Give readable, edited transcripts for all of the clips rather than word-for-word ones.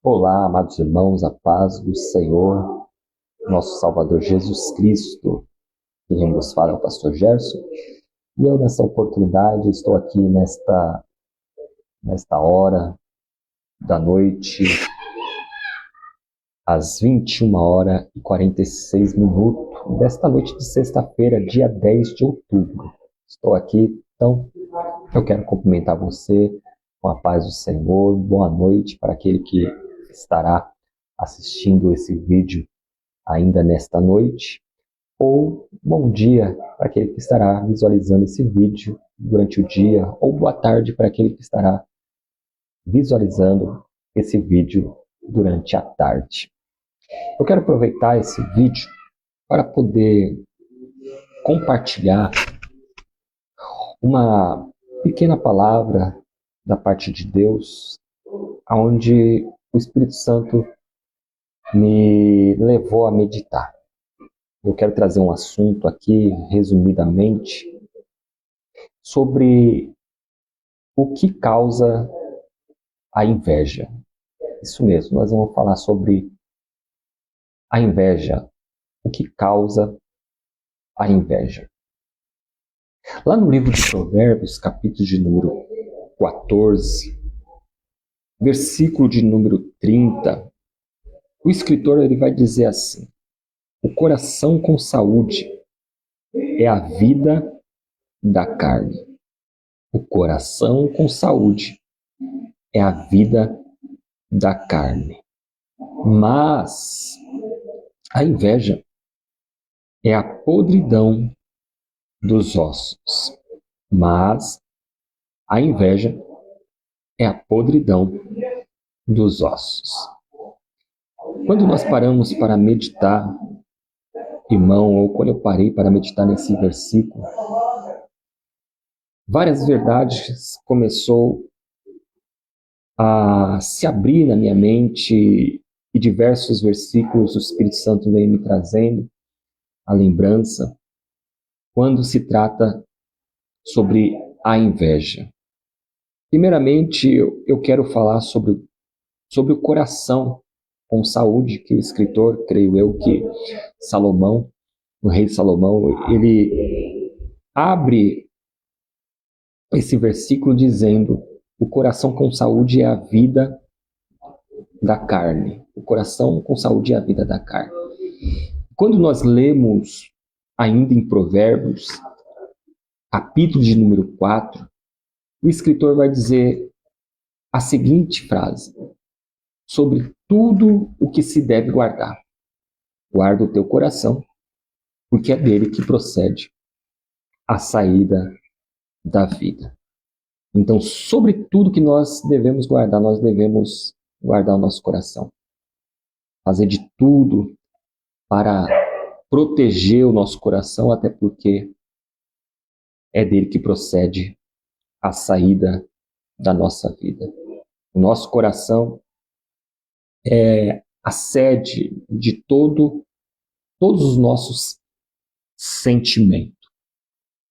Olá, amados irmãos, a paz do Senhor, nosso Salvador Jesus Cristo. Quem nos fala é o pastor Gerson. E eu, nessa oportunidade, estou aqui nesta hora da noite, às 21h46, desta noite de sexta-feira, dia 10 de outubro. Estou aqui, então, eu quero cumprimentar você com a paz do Senhor. Boa noite para aquele que estará assistindo esse vídeo ainda nesta noite, ou bom dia para aquele que estará visualizando esse vídeo durante o dia, ou boa tarde para aquele que estará visualizando esse vídeo durante a tarde. Eu quero aproveitar esse vídeo para poder compartilhar uma pequena palavra da parte de Deus, onde o Espírito Santo me levou a meditar. Eu quero trazer um assunto aqui, resumidamente, sobre o que causa a inveja. Isso mesmo, nós vamos falar sobre a inveja, o que causa a inveja. Lá no livro de Provérbios, capítulo de número 14, versículo de número 30, o escritor ele vai dizer assim: o coração com saúde é a vida da carne. O coração com saúde é a vida da carne. Mas a inveja é a podridão dos ossos. Mas a inveja é a podridão dos ossos. Quando nós paramos para meditar, irmão, ou quando eu parei para meditar nesse versículo, várias verdades começou a se abrir na minha mente e diversos versículos o Espírito Santo vem me trazendo a lembrança quando se trata sobre a inveja. Primeiramente, eu quero falar sobre o coração com saúde, que o escritor, creio eu, que Salomão, o rei Salomão, ele abre esse versículo dizendo: o coração com saúde é a vida da carne. O coração com saúde é a vida da carne. Quando nós lemos ainda em Provérbios, capítulo de número 4, o escritor vai dizer a seguinte frase: sobre tudo o que se deve guardar, guarda o teu coração, porque é dele que procede a saída da vida. Então, sobre tudo que nós devemos guardar o nosso coração. Fazer de tudo para proteger o nosso coração, até porque é dele que procede a saída da nossa vida. O nosso coração é a sede de todos os nossos sentimentos.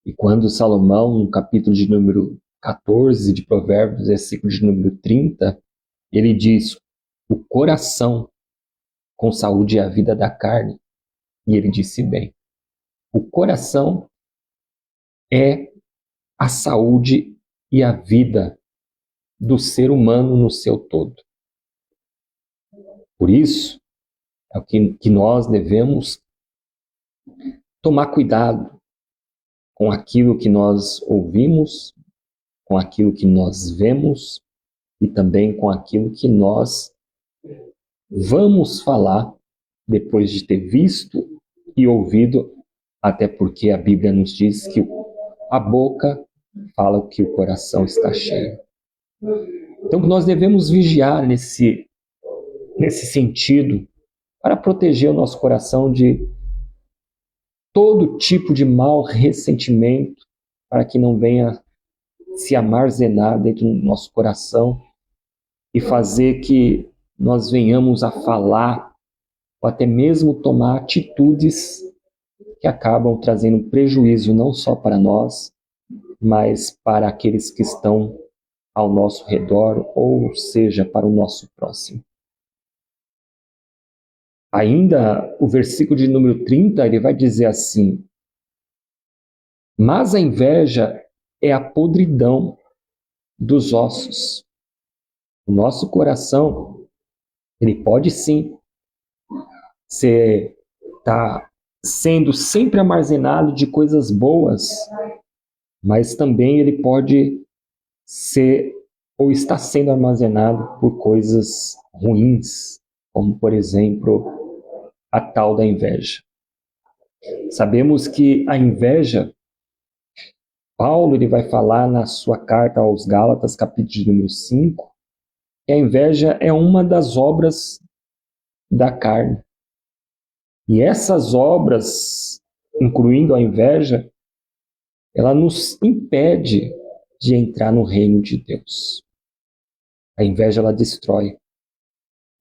E quando Salomão, no capítulo de número 14 de Provérbios, versículo de número 30, ele diz: o coração com saúde é a vida da carne. E ele disse bem. O coração é a saúde e a vida do ser humano no seu todo. Por isso, é o que nós devemos tomar cuidado com aquilo que nós ouvimos, com aquilo que nós vemos e também com aquilo que nós vamos falar depois de ter visto e ouvido, até porque a Bíblia nos diz que a boca fala o que o coração está cheio. Então nós devemos vigiar nesse sentido para proteger o nosso coração de todo tipo de mau ressentimento, para que não venha se armazenar dentro do nosso coração e fazer que nós venhamos a falar ou até mesmo tomar atitudes que acabam trazendo prejuízo não só para nós, mas para aqueles que estão ao nosso redor, ou seja, para o nosso próximo. Ainda o versículo de número 30, ele vai dizer assim: mas a inveja é a podridão dos ossos. O nosso coração, ele pode sim ser, tá sendo sempre armazenado de coisas boas, mas também ele pode ser ou está sendo armazenado por coisas ruins, como por exemplo a tal da inveja. Sabemos que a inveja, Paulo ele vai falar na sua carta aos Gálatas, capítulo número 5, que a inveja é uma das obras da carne. E essas obras, incluindo a inveja, ela nos impede de entrar no reino de Deus. A inveja, ela destrói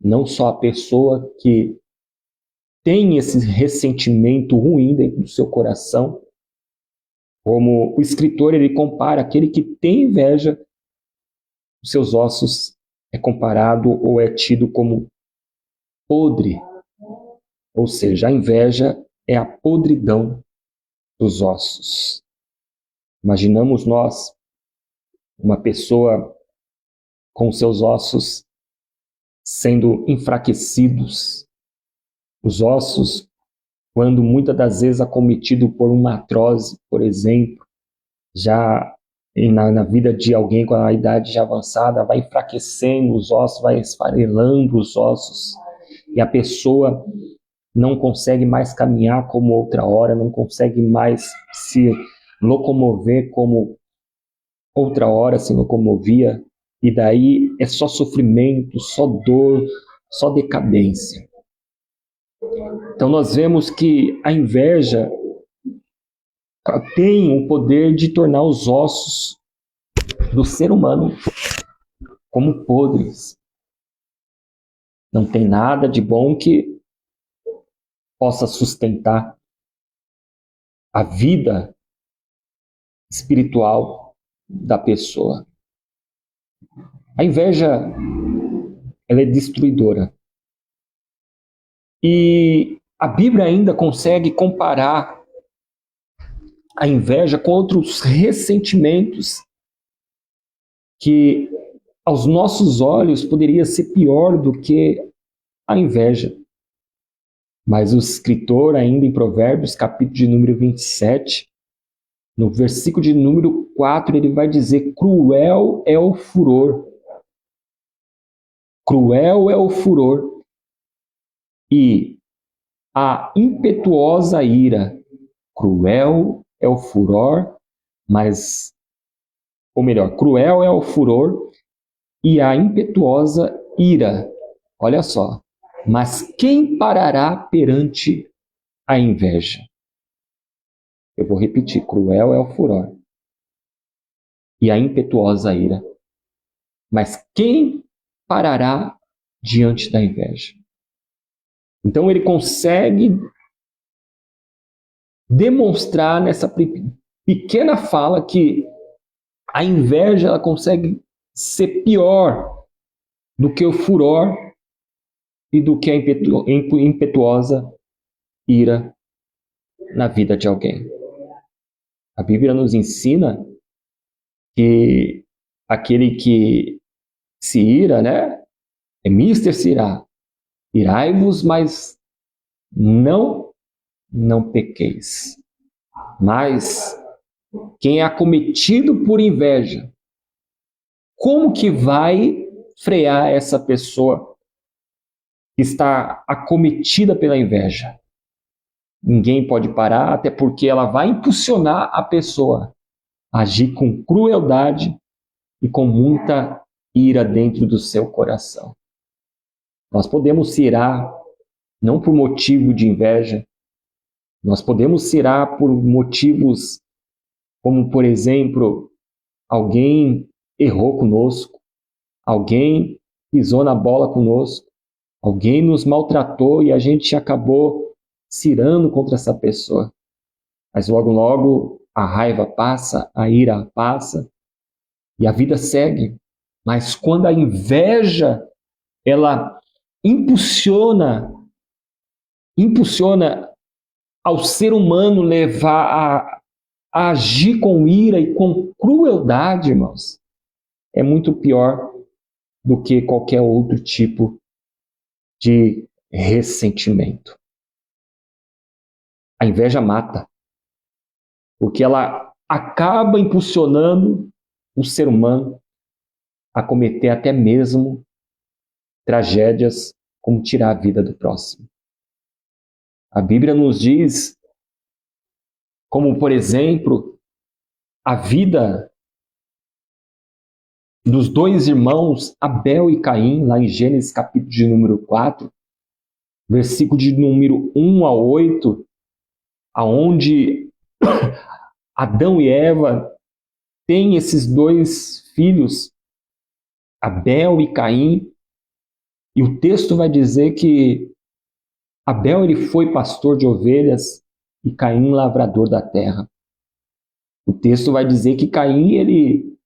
não só a pessoa que tem esse ressentimento ruim dentro do seu coração, como o escritor ele compara aquele que tem inveja, os seus ossos é comparado ou é tido como podre, ou seja, a inveja é a podridão dos ossos. Imaginamos nós uma pessoa com seus ossos sendo enfraquecidos, os ossos, quando muitas das vezes acometido por uma artrose, por exemplo, já na vida de alguém com a idade já avançada, vai enfraquecendo os ossos, vai esfarelando os ossos, e a pessoa não consegue mais caminhar como outra hora, não consegue mais se locomover como outra hora se locomovia, e daí é só sofrimento, só dor, só decadência. Então nós vemos que a inveja tem o poder de tornar os ossos do ser humano como podres. Não tem nada de bom que possa sustentar a vida espiritual da pessoa. A inveja, ela é destruidora. E a Bíblia ainda consegue comparar a inveja com outros ressentimentos que aos nossos olhos poderia ser pior do que a inveja. Mas o escritor, ainda em Provérbios, capítulo de número 27, no versículo de número 4, ele vai dizer: cruel é o furor. Cruel é o furor e a impetuosa ira. Cruel é o furor, cruel é o furor e a impetuosa ira. Olha só. Mas quem parará perante a inveja? Eu vou repetir. Cruel é o furor e a impetuosa ira. Mas quem parará diante da inveja? Então ele consegue demonstrar nessa pequena fala que a inveja ela consegue ser pior do que o furor e do que a impetuosa ira na vida de alguém. A Bíblia nos ensina que aquele que se ira, né, é mister se irá. Irai-vos, mas não pequeis. Mas quem é acometido por inveja, como que vai frear essa pessoa que está acometida pela inveja? Ninguém pode parar, até porque ela vai impulsionar a pessoa a agir com crueldade e com muita ira dentro do seu coração. Nós podemos se irar não por motivo de inveja, nós podemos se irar por motivos como, por exemplo, alguém errou conosco, alguém pisou na bola conosco, alguém nos maltratou e a gente acabou se irando contra essa pessoa. Mas logo, logo a raiva passa, a ira passa e a vida segue. Mas quando a inveja ela impulsiona impulsiona ao ser humano levar a agir com ira e com crueldade, irmãos, é muito pior do que qualquer outro tipo de ressentimento. A inveja mata, porque ela acaba impulsionando o ser humano a cometer até mesmo tragédias como tirar a vida do próximo. A Bíblia nos diz, como por exemplo, a vida dos dois irmãos Abel e Caim, lá em Gênesis capítulo de número 4, versículo de número 1 a 8, aonde Adão e Eva têm esses dois filhos, Abel e Caim, e o texto vai dizer que Abel ele foi pastor de ovelhas e Caim lavrador da terra. O texto vai dizer que Caim ele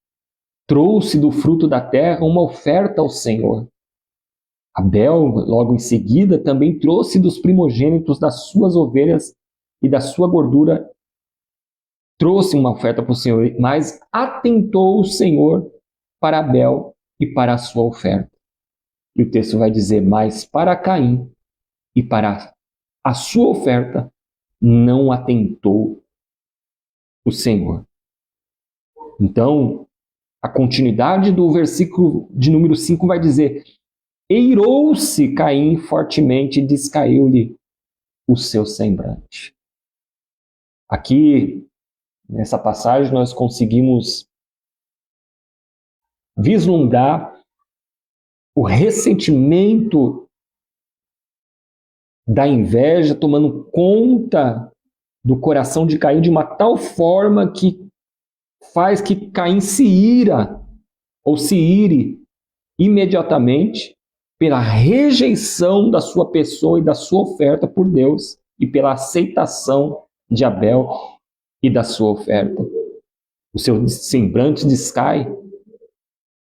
trouxe do fruto da terra uma oferta ao Senhor. Abel, logo em seguida, também trouxe dos primogênitos das suas ovelhas e da sua gordura, trouxe uma oferta para o Senhor, mas atentou o Senhor para Abel e para a sua oferta. E o texto vai dizer, mas para Caim e para a sua oferta não atentou o Senhor. Então, a continuidade do versículo de número 5 vai dizer, eirou-se Caim fortemente e descaiu-lhe o seu semblante. Aqui, nessa passagem, nós conseguimos vislumbrar o ressentimento da inveja tomando conta do coração de Caim de uma tal forma que faz que Caim se ira ou se ire imediatamente pela rejeição da sua pessoa e da sua oferta por Deus e pela aceitação de Abel e da sua oferta. O seu semblante descai,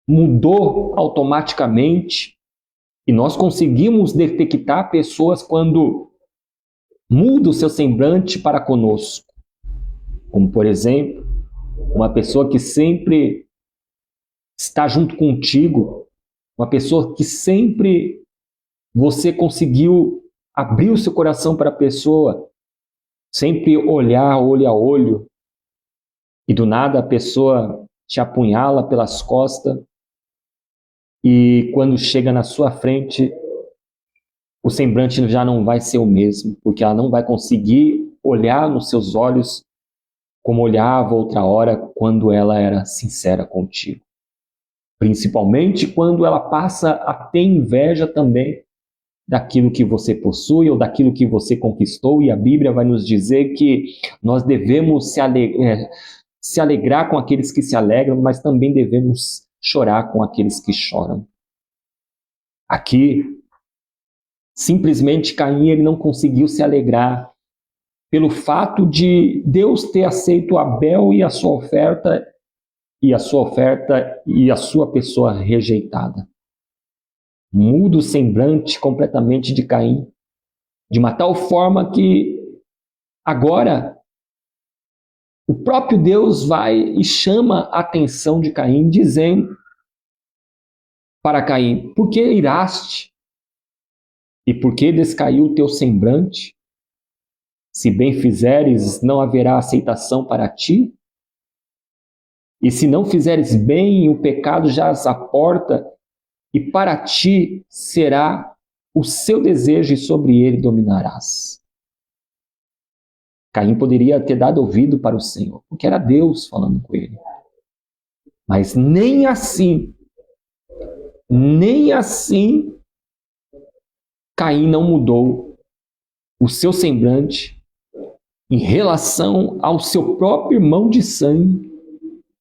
mudou automaticamente e nós conseguimos detectar pessoas quando muda o seu semblante para conosco. Como, por exemplo, uma pessoa que sempre está junto contigo, uma pessoa que sempre você conseguiu abrir o seu coração para a pessoa, sempre olhar olho a olho, e do nada a pessoa te apunhala pelas costas, e quando chega na sua frente, o semblante já não vai ser o mesmo, porque ela não vai conseguir olhar nos seus olhos como olhava outra hora quando ela era sincera contigo. Principalmente quando ela passa a ter inveja também daquilo que você possui ou daquilo que você conquistou, e a Bíblia vai nos dizer que nós devemos se alegrar com aqueles que se alegram, mas também devemos chorar com aqueles que choram. Aqui, simplesmente Caim ele não conseguiu se alegrar pelo fato de Deus ter aceito Abel e a sua oferta e a sua pessoa rejeitada. Muda o semblante completamente de Caim, de uma tal forma que agora o próprio Deus vai e chama a atenção de Caim, dizendo para Caim, por que iraste? E por que descaiu o teu semblante? Se bem fizeres, não haverá aceitação para ti? E se não fizeres bem, o pecado jaz à porta, e para ti será o seu desejo, e sobre ele dominarás. Caim poderia ter dado ouvido para o Senhor, porque era Deus falando com ele. Mas nem assim, Caim não mudou o seu semblante em relação ao seu próprio irmão de sangue,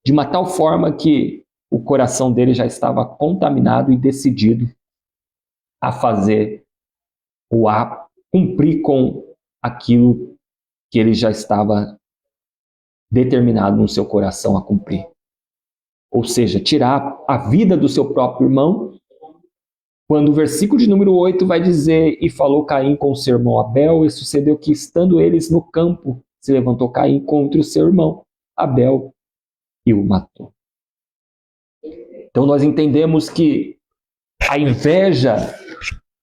de uma tal forma que o coração dele já estava contaminado e decidido a fazer ou a cumprir com aquilo que ele já estava determinado no seu coração a cumprir. Ou seja, tirar a vida do seu próprio irmão Quando o versículo de número 8 vai dizer: e falou Caim com o seu irmão Abel, e sucedeu que, estando eles no campo, se levantou Caim contra o seu irmão Abel e o matou. Então nós entendemos que a inveja,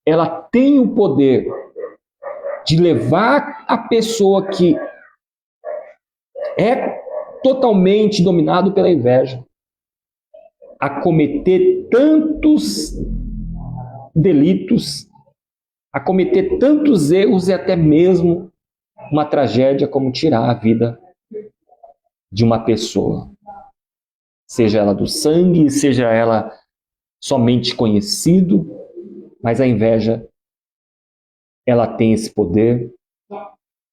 ela tem o poder de levar a pessoa que é totalmente dominado pela inveja a cometer tantos delitos, a cometer tantos erros e até mesmo uma tragédia como tirar a vida de uma pessoa. Seja ela do sangue, seja ela somente conhecido, mas a inveja, ela tem esse poder,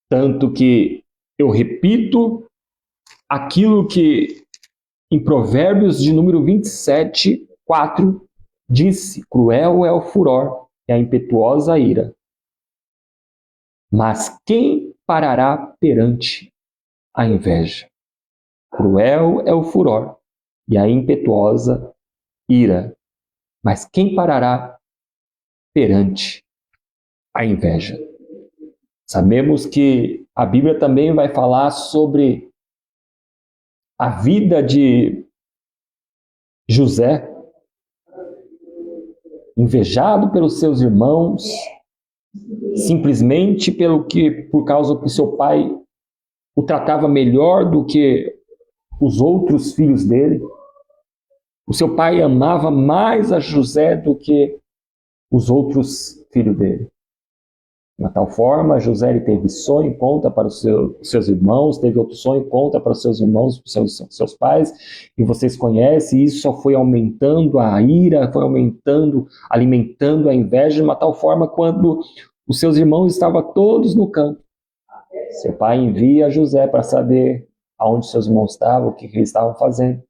tanto que eu repito aquilo que em Provérbios de número 27, 4, disse: cruel é o furor e a impetuosa ira, mas quem parará perante a inveja? Cruel é o furor e a impetuosa ira, mas quem parará perante a inveja? Sabemos que a Bíblia também vai falar sobre a vida de José, invejado pelos seus irmãos, simplesmente por causa que seu pai o tratava melhor do que os outros filhos dele. O seu pai amava mais a José do que os outros filhos dele. De tal forma, José ele teve sonho e conta para os seus irmãos, teve outro sonho e conta para os seus irmãos, para os seus pais, e vocês conhecem, e isso só foi aumentando a ira, foi aumentando, alimentando a inveja, de uma tal forma quando os seus irmãos estavam todos no campo. Seu pai envia José para saber aonde seus irmãos estavam, o que eles estavam fazendo.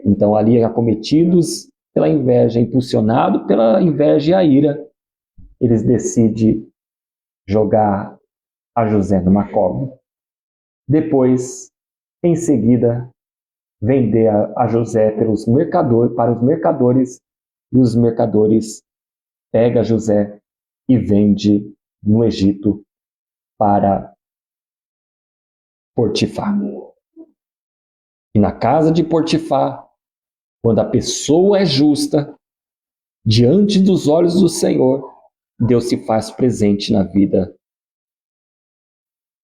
Então, ali, acometidos pela inveja, impulsionados pela inveja e a ira, eles decidem jogar a José numa cova. Depois, em seguida, vender a José para os mercadores, e os mercadores pegam José e vende no Egito para Potifar. E na casa de Potifar, quando a pessoa é justa, diante dos olhos do Senhor, Deus se faz presente na vida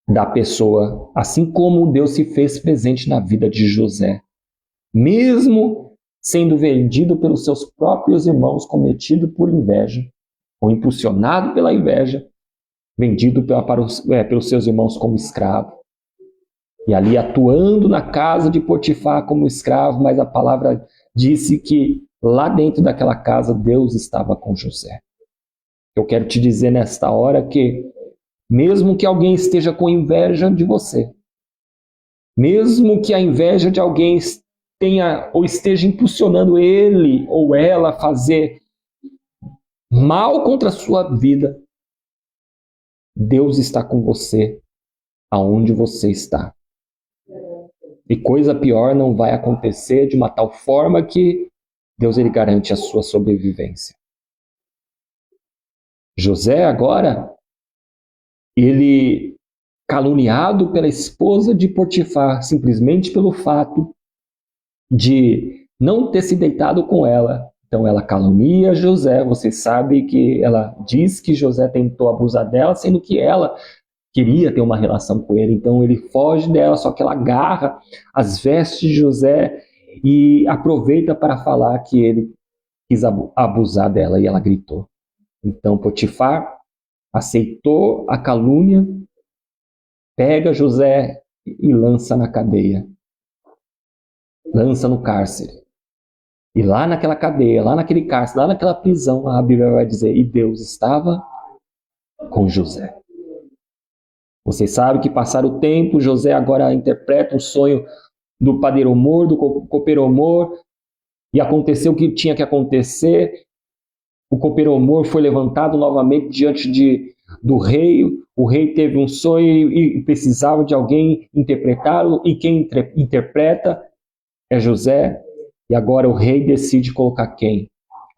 da pessoa, assim como Deus se fez presente na vida de José. Mesmo sendo vendido pelos seus próprios irmãos, cometido por inveja, ou impulsionado pela inveja, vendido pelos seus irmãos como escravo. E ali atuando na casa de Potifar como escravo, mas a palavra disse que lá dentro daquela casa Deus estava com José. Eu quero te dizer nesta hora que, mesmo que alguém esteja com inveja de você, mesmo que a inveja de alguém tenha ou esteja impulsionando ele ou ela a fazer mal contra a sua vida, Deus está com você aonde você está. E coisa pior não vai acontecer de uma tal forma que Deus ele garante a sua sobrevivência. José agora, ele caluniado pela esposa de Potifar, simplesmente pelo fato de não ter se deitado com ela. Então ela calunia José, você sabe que ela diz que José tentou abusar dela, sendo que ela queria ter uma relação com ele, então ele foge dela, só que ela agarra as vestes de José e aproveita para falar que ele quis abusar dela, e ela gritou. Então Potifar aceitou a calúnia, pega José e lança na cadeia, lança no cárcere. E lá naquela cadeia, lá naquele cárcere, lá naquela prisão, a Bíblia vai dizer: e Deus estava com José. Vocês sabem que passar o tempo, José agora interpreta o sonho do padeiro mor, do copeiro mor, e aconteceu o que tinha que acontecer. O copeiro mor foi levantado novamente diante do rei. O rei teve um sonho e precisava de alguém interpretá-lo, e quem interpreta é José. E agora o rei decide colocar quem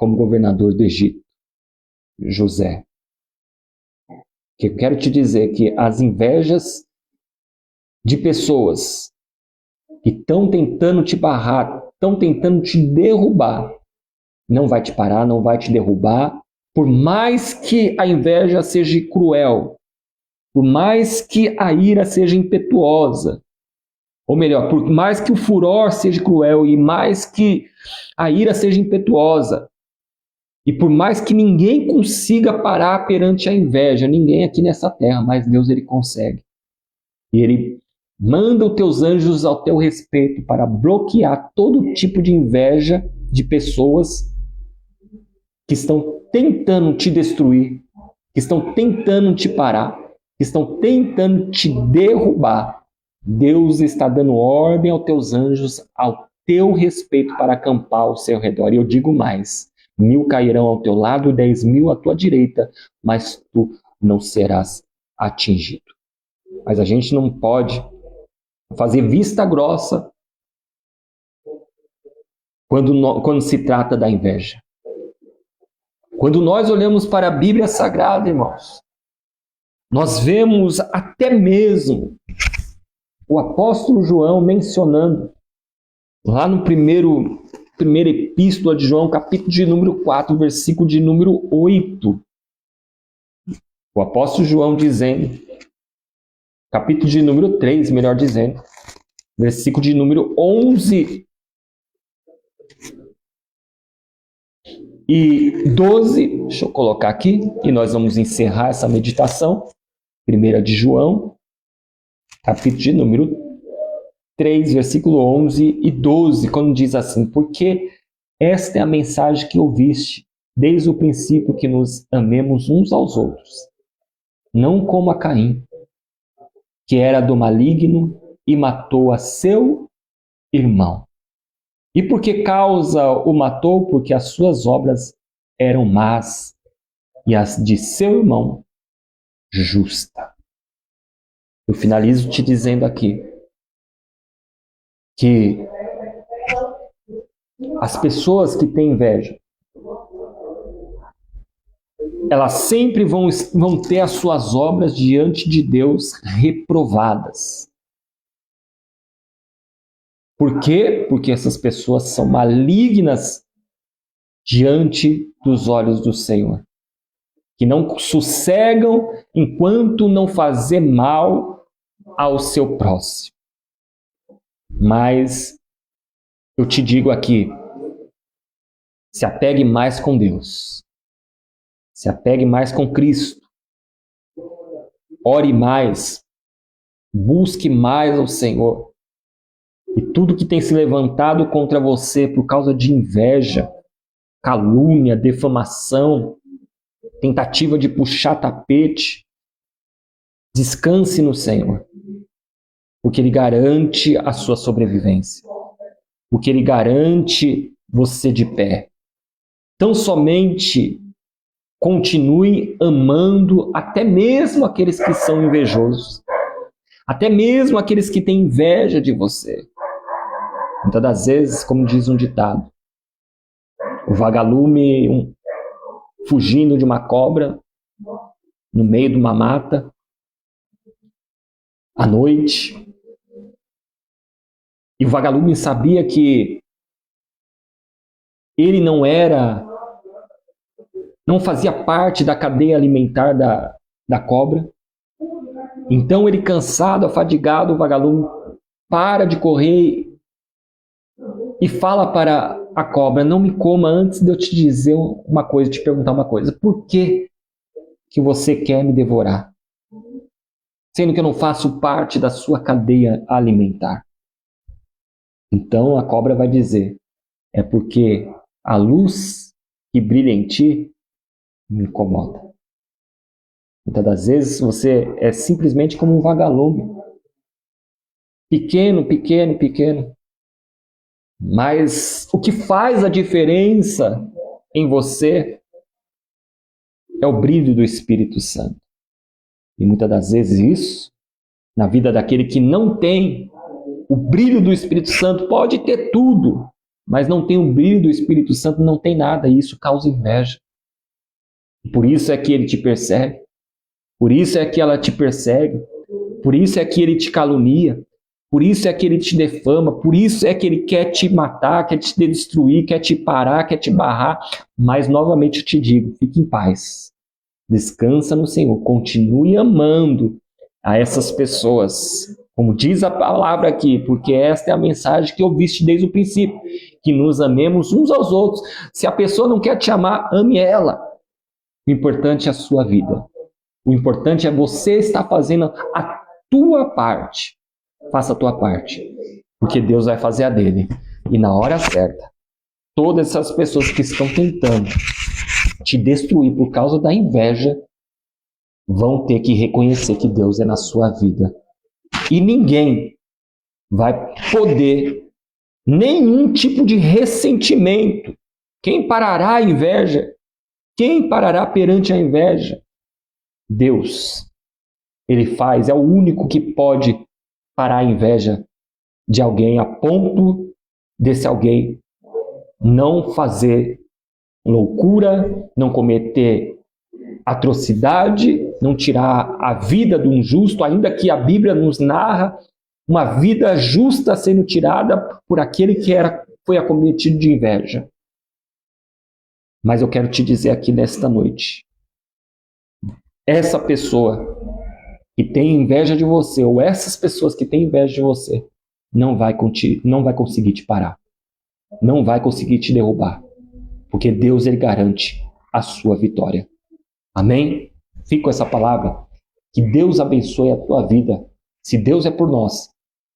como governador do Egito? José. Que eu quero te dizer que as invejas de pessoas que estão tentando te barrar, estão tentando te derrubar, não vai te parar, não vai te derrubar, por mais que a inveja seja cruel, por mais que a ira seja impetuosa, ou melhor, por mais que o furor seja cruel e mais que a ira seja impetuosa, e por mais que ninguém consiga parar perante a inveja, ninguém aqui nessa terra, mas Deus ele consegue. E ele manda os teus anjos ao teu respeito para bloquear todo tipo de inveja de pessoas que estão tentando te destruir, que estão tentando te parar, que estão tentando te derrubar. Deus está dando ordem aos teus anjos ao teu respeito para acampar ao seu redor. E eu digo mais: 1000 cairão ao teu lado, 10.000 à tua direita, mas tu não serás atingido. Mas a gente não pode fazer vista grossa quando se trata da inveja. Quando nós olhamos para a Bíblia Sagrada, irmãos, nós vemos até mesmo o apóstolo João mencionando, lá no primeira epístola de João, capítulo de número 4, versículo de número 8. O apóstolo João dizendo, capítulo de número 3, melhor dizendo, versículo de número 11 e 12, deixa eu colocar aqui, e nós vamos encerrar essa meditação. 1 de João, capítulo de número 3, versículo 11 e 12, quando diz assim: porque esta é a mensagem que ouviste desde o princípio, que nos amemos uns aos outros, não como a Caim, que era do maligno e matou a seu irmão. E por que causa o matou? Porque as suas obras eram más e as de seu irmão justa. Eu finalizo te dizendo aqui que as pessoas que têm inveja, elas sempre vão ter as suas obras diante de Deus reprovadas. Por quê? Porque essas pessoas são malignas diante dos olhos do Senhor, que não sossegam enquanto não fazer mal ao seu próximo. Mas eu te digo aqui, se apegue mais com Deus, se apegue mais com Cristo, ore mais, busque mais ao Senhor. E tudo que tem se levantado contra você por causa de inveja, calúnia, defamação, tentativa de puxar tapete, descanse no Senhor, porque Ele garante a sua sobrevivência, porque Ele garante você de pé. Tão somente continue amando até mesmo aqueles que são invejosos, até mesmo aqueles que têm inveja de você. Muitas das vezes, como diz um ditado, o vagalume fugindo de uma cobra no meio de uma mata, à noite, e o vagalume sabia que ele não fazia parte da cadeia alimentar da cobra. Então ele, cansado, afadigado, o vagalume para de correr e fala para a cobra: não me coma antes de eu te dizer uma coisa, te perguntar uma coisa. Por que você quer me devorar? Sendo que eu não faço parte da sua cadeia alimentar. Então a cobra vai dizer: é porque a luz que brilha em ti me incomoda. Muitas das vezes você é simplesmente como um vagalume. Pequeno, pequeno, pequeno. Mas o que faz a diferença em você é o brilho do Espírito Santo. E muitas das vezes isso, na vida daquele que não tem o brilho do Espírito Santo, pode ter tudo, mas não tem o brilho do Espírito Santo, não tem nada, e isso causa inveja. Por isso é que ele te persegue. Por isso é que ela te persegue. Por isso é que ele te calunia. Por isso é que ele te defama. Por isso é que ele quer te matar, quer te destruir, quer te parar, quer te barrar. Mas novamente eu te digo, fique em paz. Descansa no Senhor. Continue amando a essas pessoas. Como diz a palavra aqui, porque esta é a mensagem que ouviste desde o princípio. Que nos amemos uns aos outros. Se a pessoa não quer te amar, ame ela. O importante é a sua vida. O importante é você estar fazendo a tua parte. Faça a tua parte. Porque Deus vai fazer a dele. E na hora certa, todas essas pessoas que estão tentando te destruir por causa da inveja vão ter que reconhecer que Deus é na sua vida. E ninguém vai poder nenhum tipo de ressentimento. Quem parará a inveja? Quem parará perante a inveja? Deus. Ele faz, é o único que pode parar a inveja de alguém a ponto desse alguém não fazer loucura, não cometer atrocidade, não tirar a vida de um justo, ainda que a Bíblia nos narra uma vida justa sendo tirada por aquele que foi acometido de inveja. Mas eu quero te dizer aqui nesta noite, essa pessoa que tem inveja de você, ou essas pessoas que têm inveja de você, não vai conseguir te parar. Não vai conseguir te derrubar. Porque Deus, ele garante a sua vitória. Amém? Fica com essa palavra. Que Deus abençoe a tua vida. Se Deus é por nós,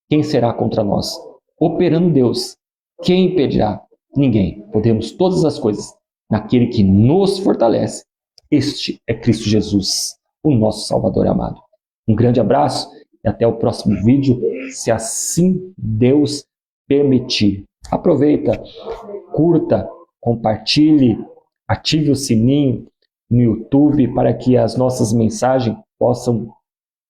quem será contra nós? Operando Deus, quem impedirá? Ninguém. Podemos todas as coisas naquele que nos fortalece. Este é Cristo Jesus, o nosso Salvador amado. Um grande abraço e até o próximo vídeo, se assim Deus permitir. Aproveita, curta, compartilhe, ative o sininho no YouTube para que as nossas mensagens possam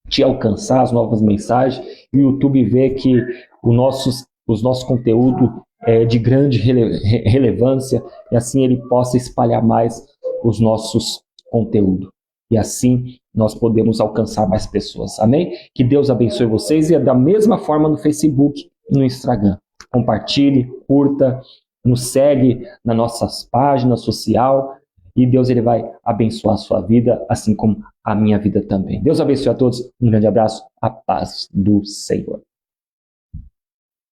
te alcançar, as novas mensagens, e o YouTube vê que os nossos conteúdos é de grande relevância e assim ele possa espalhar mais os nossos conteúdos. E assim nós podemos alcançar mais pessoas. Amém? Que Deus abençoe vocês e da mesma forma no Facebook e no Instagram. Compartilhe, curta, nos segue nas nossas páginas sociais e Deus ele vai abençoar a sua vida, assim como a minha vida também. Deus abençoe a todos. Um grande abraço. A paz do Senhor.